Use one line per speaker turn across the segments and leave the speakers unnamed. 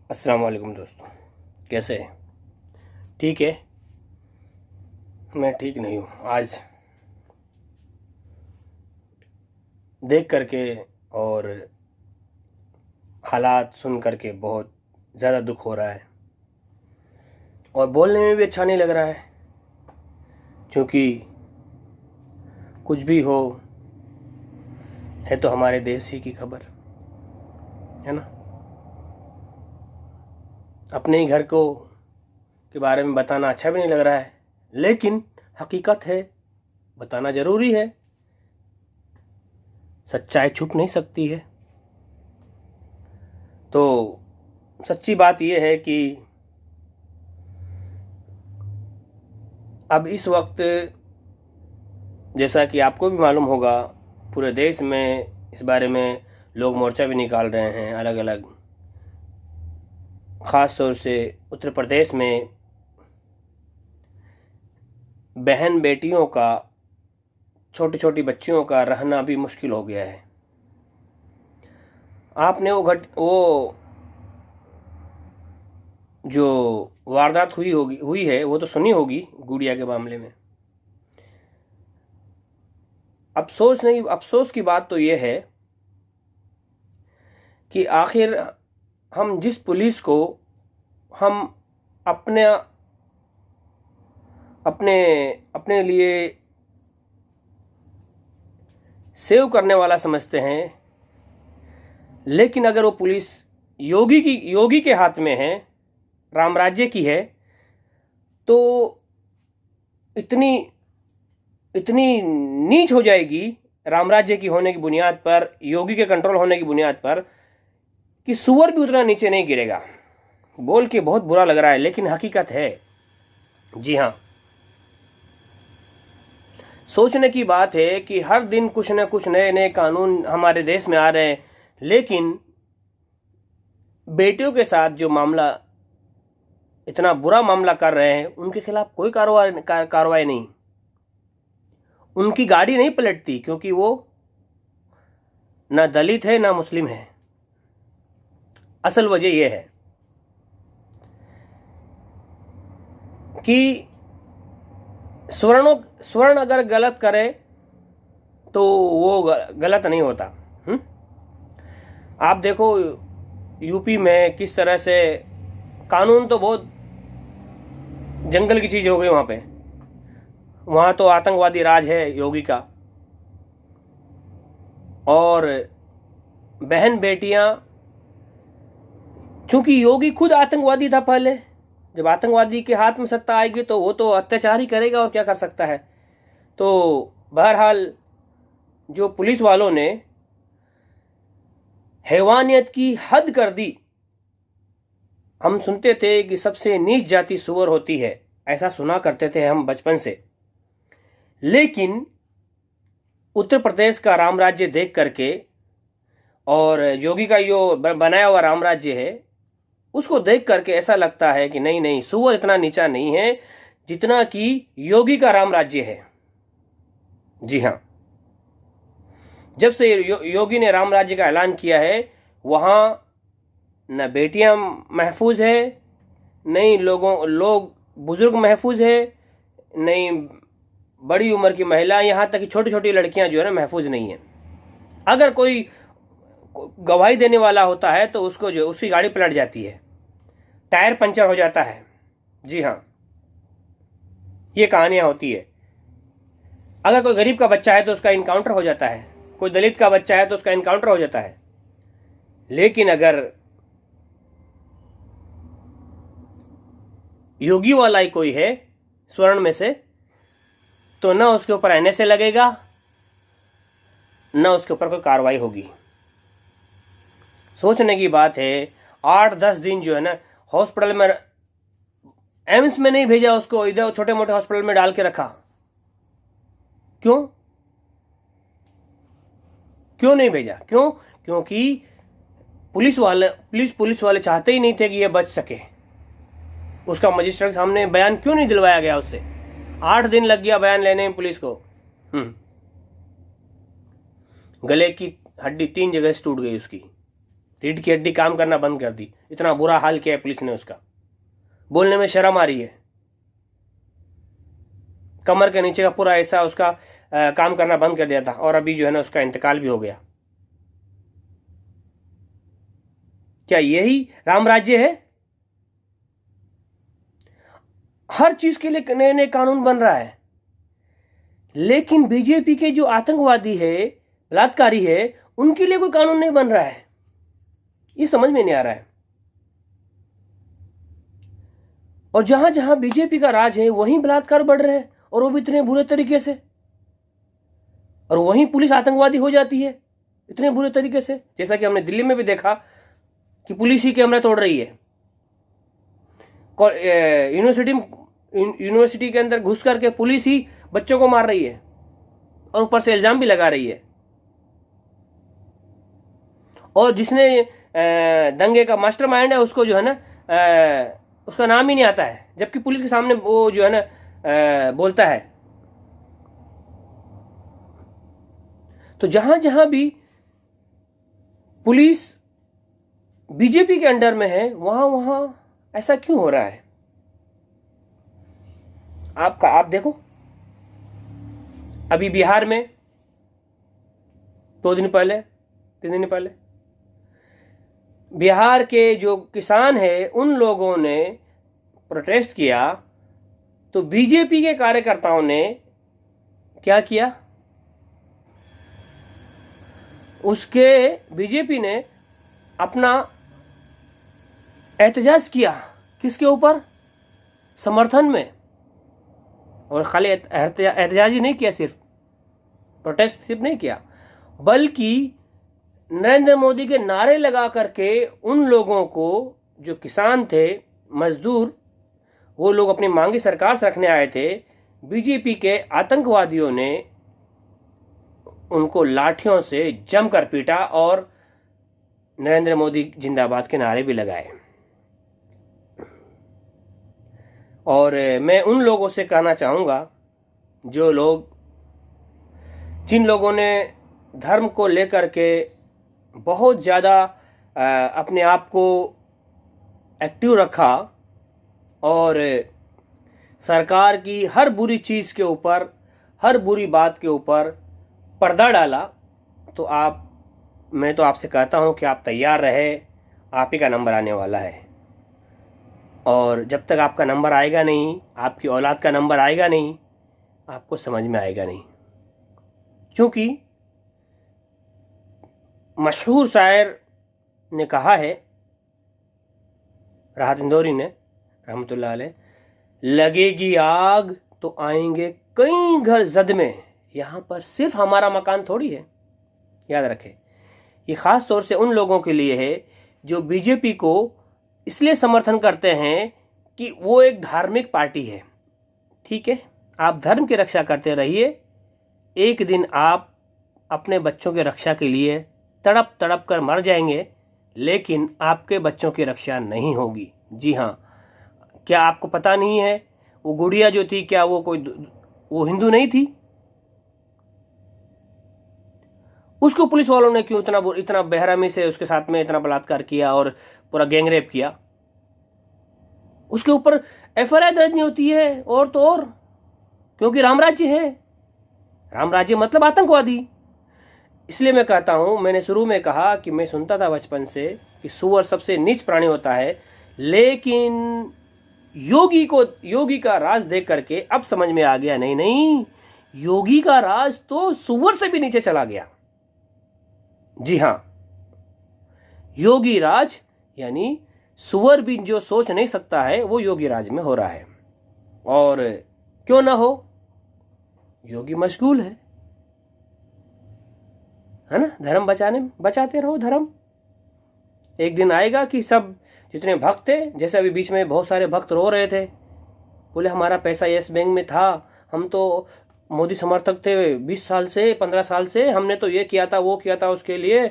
अस्सलाम वालेकुम दोस्तों, कैसे हैं? ठीक है। मैं ठीक नहीं हूँ। आज देख करके और हालात सुन करके बहुत ज़्यादा दुख हो रहा है और बोलने में भी अच्छा नहीं लग रहा है, क्योंकि कुछ भी हो है तो हमारे देश ही की खबर है ना। अपने ही घर को के बारे में बताना अच्छा भी नहीं लग रहा है, लेकिन हकीकत है, बताना ज़रूरी है। सच्चाई छुप नहीं सकती है। तो सच्ची बात यह है कि अब इस वक्त, जैसा कि आपको भी मालूम होगा, पूरे देश में इस बारे में लोग मोर्चा भी निकाल रहे हैं अलग अलग। ख़ास तौर से उत्तर प्रदेश में बहन बेटियों का, छोटी छोटी बच्चियों का रहना भी मुश्किल हो गया है। आपने वो जो वारदात हुई है वो तो सुनी होगी गुड़िया के मामले में। अफसोस की बात तो ये है कि आखिर हम जिस पुलिस को हम अपने अपने अपने लिए सेव करने वाला समझते हैं, लेकिन अगर वो पुलिस योगी के हाथ में है, राम राज्य की है, तो इतनी इतनी नीच हो जाएगी राम राज्य की होने की बुनियाद पर, योगी के कंट्रोल होने की बुनियाद पर, कि सुअर भी उतना नीचे नहीं गिरेगा। बोल के बहुत बुरा लग रहा है, लेकिन हकीकत है। जी हाँ, सोचने की बात है कि हर दिन कुछ न कुछ नए नए कानून हमारे देश में आ रहे हैं, लेकिन बेटियों के साथ जो मामला, इतना बुरा मामला कर रहे हैं, उनके खिलाफ कोई कार्रवाई नहीं। उनकी गाड़ी नहीं पलटती, क्योंकि वो ना दलित है ना मुस्लिम है। असल वजह यह है कि स्वर्ण अगर गलत करे तो वो गलत नहीं होता। आप देखो यूपी में किस तरह से कानून तो बहुत जंगल की चीज हो गई। वहां तो आतंकवादी राज है योगी का, और बहन बेटियां, चूंकि योगी खुद आतंकवादी था पहले, जब आतंकवादी के हाथ में सत्ता आएगी तो वो तो अत्याचार ही करेगा, और क्या कर सकता है। तो बहरहाल जो पुलिस वालों ने हैवानियत की हद कर दी। हम सुनते थे कि सबसे नीच जाति सुअर होती है, ऐसा सुना करते थे हम बचपन से, लेकिन उत्तर प्रदेश का राम राज्य देख करके और योगी का जो बनाया हुआ राम राज्य है, उसको देख करके ऐसा लगता है कि नहीं नहीं, सुअर इतना नीचा नहीं है जितना कि योगी का राम राज्य है। जी हाँ, जब से योगी ने राम राज्य का ऐलान किया है, वहां न बेटियां महफूज है, नहीं लोग बुजुर्ग महफूज है, नहीं बड़ी उम्र की महिला, यहाँ तक कि छोटी छोटी लड़कियां जो है ना महफूज नहीं है। अगर कोई गवाही देने वाला होता है तो उसको जो उसकी गाड़ी पलट जाती है, टायर पंचर हो जाता है। जी हाँ, ये कहानियां होती है। अगर कोई गरीब का बच्चा है तो उसका इनकाउंटर हो जाता है, कोई दलित का बच्चा है तो उसका इनकाउंटर हो जाता है। लेकिन अगर योगी वाला ही कोई है स्वर्ण में से, तो न उसके ऊपर एनएसए लगेगा, न उसके ऊपर कोई कार्रवाई होगी। सोचने की बात है, 8-10 दिन जो है ना हॉस्पिटल में, एम्स में नहीं भेजा उसको, इधर छोटे मोटे हॉस्पिटल में डाल के रखा। क्यों नहीं भेजा? क्योंकि पुलिस वाले चाहते ही नहीं थे कि यह बच सके। उसका मजिस्ट्रेट के सामने बयान क्यों नहीं दिलवाया गया उससे? 8 दिन लग गया बयान लेने में पुलिस को। गले की हड्डी 3 जगह से टूट गई उसकी। रीढ़ की हड्डी काम करना बंद कर दी, इतना बुरा हाल किया है पुलिस ने उसका, बोलने में शर्म आ रही है। कमर के नीचे का पूरा ऐसा उसका काम करना बंद कर दिया था, और अभी जो है ना उसका इंतकाल भी हो गया। क्या यही राम राज्य है? हर चीज के लिए नए नए कानून बन रहा है, लेकिन बीजेपी के जो आतंकवादी है, बलात्कारी है, उनके लिए कोई कानून नहीं बन रहा है। ये समझ में नहीं आ रहा है। और जहां जहां बीजेपी का राज है वहीं बलात्कार बढ़ रहे हैं, और वो भी इतने बुरे तरीके से, और वहीं पुलिस आतंकवादी हो जाती है इतने बुरे तरीके से। जैसा कि हमने दिल्ली में भी देखा कि पुलिस ही कैमरा तोड़ रही है, यूनिवर्सिटी के अंदर घुस करके पुलिस ही बच्चों को मार रही है, और ऊपर से इल्जाम भी लगा रही है। और जिसने दंगे का मास्टरमाइंड है उसको जो है ना उसका नाम ही नहीं आता है, जबकि पुलिस के सामने वो जो है ना बोलता है। तो जहां जहां भी पुलिस बीजेपी के अंडर में है वहां वहां ऐसा क्यों हो रहा है? आप देखो, अभी बिहार में 2 दिन पहले 3 दिन पहले बिहार के जो किसान हैं उन लोगों ने प्रोटेस्ट किया, तो बीजेपी के कार्यकर्ताओं ने क्या किया? उसके बीजेपी ने अपना एहतजाज किया, किसके ऊपर? समर्थन में। और खाली एहतजाज ही नहीं किया, सिर्फ प्रोटेस्ट सिर्फ नहीं किया, बल्कि नरेंद्र मोदी के नारे लगा करके उन लोगों को, जो किसान थे, मजदूर, वो लोग अपनी मांगी सरकार से रखने आए थे, बीजेपी के आतंकवादियों ने उनको लाठियों से जमकर पीटा और नरेंद्र मोदी जिंदाबाद के नारे भी लगाए। और मैं उन लोगों से कहना चाहूँगा, जिन लोगों ने धर्म को लेकर के बहुत ज़्यादा अपने आप को एक्टिव रखा और सरकार की हर बुरी चीज़ के ऊपर, हर बुरी बात के ऊपर पर्दा डाला, तो मैं तो आपसे कहता हूँ कि आप तैयार रहे, आप ही का नंबर आने वाला है। और जब तक आपका नंबर आएगा नहीं, आपकी औलाद का नंबर आएगा नहीं, आपको समझ में आएगा नहीं। क्योंकि मशहूर शायर ने कहा है, राहत इंदौरी ने रहमतुल्लाह अलैह, लगेगी आग तो आएंगे कई घर जद में, यहाँ पर सिर्फ हमारा मकान थोड़ी है। याद रखें, ये ख़ास तौर से उन लोगों के लिए है जो बीजेपी को इसलिए समर्थन करते हैं कि वो एक धार्मिक पार्टी है। ठीक है, आप धर्म की रक्षा करते रहिए, एक दिन आप अपने बच्चों की रक्षा के लिए तड़प तड़प कर मर जाएंगे, लेकिन आपके बच्चों की रक्षा नहीं होगी। जी हाँ, क्या आपको पता नहीं है वो गुड़िया जो थी, क्या वो हिंदू नहीं थी? उसको पुलिस वालों ने क्यों इतना बेरहमी से उसके साथ में इतना बलात्कार किया और पूरा गैंगरेप किया? उसके ऊपर एफआईआर दर्ज नहीं होती है, और तो और, क्योंकि राम राज्य है। राम राज्य मतलब आतंकवादी। इसलिए मैं कहता हूं, मैंने शुरू में कहा कि मैं सुनता था बचपन से कि सूअर सबसे नीच प्राणी होता है, लेकिन योगी का राज देख करके अब समझ में आ गया, नहीं, योगी का राज तो सूअर से भी नीचे चला गया। जी हां, योगी राज यानी सूअर भी जो सोच नहीं सकता है वो योगी राज में हो रहा है। और क्यों ना हो, योगी मशगूल है ना, धर्म बचाते रहो धर्म। एक दिन आएगा कि सब जितने भक्त थे, जैसे अभी बीच में बहुत सारे भक्त रो रहे थे, बोले हमारा पैसा यस बैंक में था, हम तो मोदी समर्थक थे 20 साल से 15 साल से, हमने तो ये किया था वो किया था उसके लिए,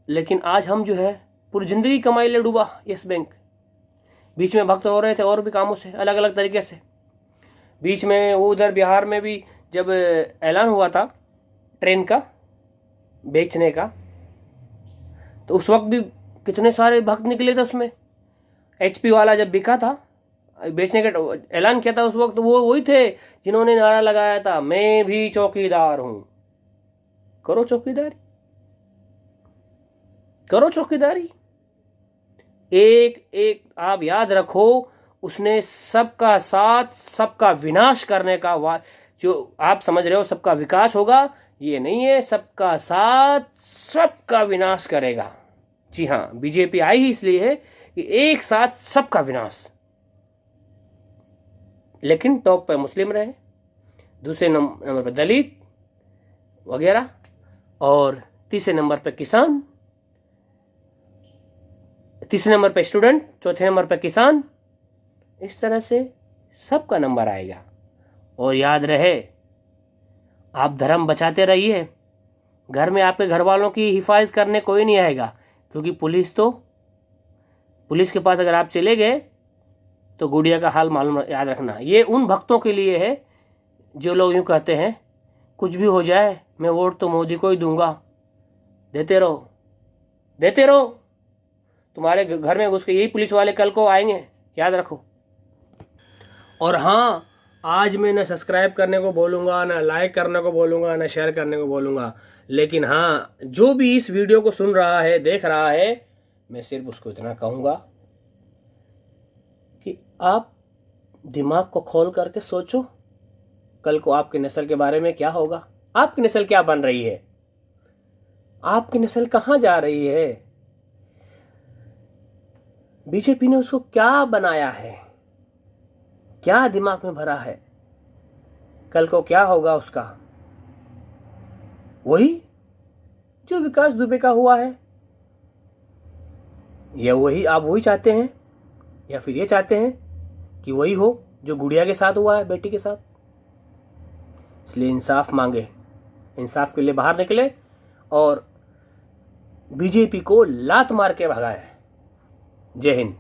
लेकिन आज हम जो है पूरी जिंदगी कमाई ले डूबा यस बैंक। बीच में भक्त हो रहे थे और भी कामों से, अलग अलग तरीके से। बीच में वो उधर बिहार में भी जब ऐलान हुआ था ट्रेन का बेचने का, तो उस वक्त भी कितने सारे भक्त निकले थे उसमें। HP वाला जब बिका था, बेचने का ऐलान किया था, उस वक्त वो वही थे जिन्होंने नारा लगाया था, मैं भी चौकीदार हूं। करो चौकीदारी, करो चौकीदारी। एक एक आप याद रखो, उसने सबका साथ सबका विनाश करने का जो आप समझ रहे हो सबका विकास होगा, ये नहीं है, सबका साथ सबका विनाश करेगा। जी हाँ, बीजेपी आई ही इसलिए है कि एक साथ सबका विनाश। लेकिन टॉप पे मुस्लिम रहे, दूसरे नंबर पे दलित वगैरह, और तीसरे नंबर पे किसान, तीसरे नंबर पे स्टूडेंट, चौथे नंबर पे किसान। इस तरह से सबका नंबर आएगा। और याद रहे, आप धर्म बचाते रहिए, घर में आपके घर वालों की हिफाजत करने कोई नहीं आएगा, क्योंकि पुलिस के पास अगर आप चले गए तो गुड़िया का हाल मालूम, याद रखना। ये उन भक्तों के लिए है जो लोग यूँ कहते हैं कुछ भी हो जाए मैं वोट तो मोदी को ही दूंगा। देते रहो, देते रहो, तुम्हारे घर में घुस के यही पुलिस वाले कल को आएंगे, याद रखो। और हाँ, आज मैं न सब्सक्राइब करने को बोलूँगा, ना लाइक करने को बोलूँगा, ना शेयर करने को बोलूँगा, लेकिन हाँ, जो भी इस वीडियो को सुन रहा है, देख रहा है, मैं सिर्फ उसको इतना कहूँगा कि आप दिमाग को खोल करके सोचो, कल को आपकी नस्ल के बारे में क्या होगा। आपकी नस्ल क्या बन रही है, आपकी नस्ल कहाँ जा रही है, बीजेपी ने उसको क्या बनाया है, क्या दिमाग में भरा है, कल को क्या होगा उसका। वही जो विकास दुबे का हुआ है, या वही आप वही चाहते हैं, या फिर ये चाहते हैं कि वही हो जो गुड़िया के साथ हुआ है, बेटी के साथ। इसलिए इंसाफ मांगे, इंसाफ के लिए बाहर निकले और बीजेपी को लात मार के भगाए। जय हिंद।